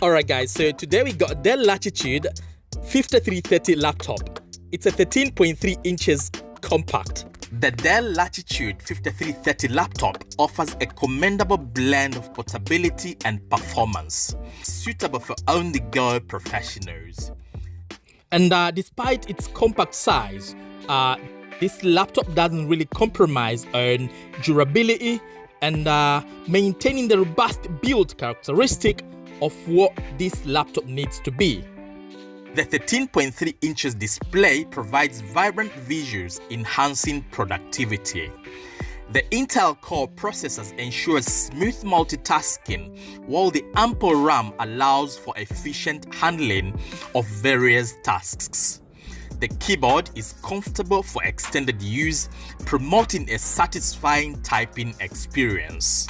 Alright guys, so today we got Dell Latitude 5330 laptop. It's a 13.3 inches compact. The Dell Latitude 5330 laptop offers a commendable blend of portability and performance, suitable for on-the-go professionals. And despite its compact size, this laptop doesn't really compromise on durability and maintaining the robust build characteristic of what this laptop needs to be. The 13.3 inches display provides vibrant visuals, enhancing productivity. The Intel Core processors ensure smooth multitasking, while the ample RAM allows for efficient handling of various tasks. The keyboard is comfortable for extended use, promoting a satisfying typing experience.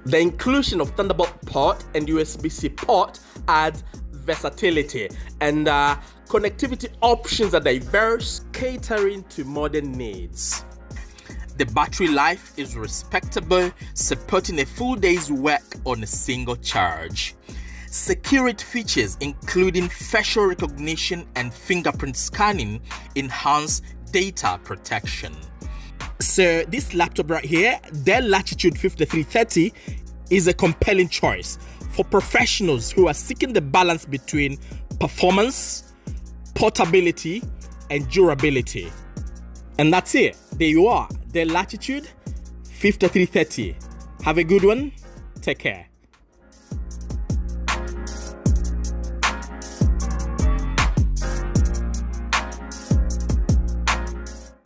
The inclusion of Thunderbolt port and USB-C port adds versatility, and connectivity options are diverse, catering to modern needs. The battery life is respectable, supporting a full day's work on a single charge. Security features including facial recognition and fingerprint scanning enhance data protection. So this laptop right here, Dell Latitude 5330, is a compelling choice for professionals who are seeking the balance between performance, portability, and durability. And that's it. There you are, Dell Latitude 5330. Have a good one. Take care.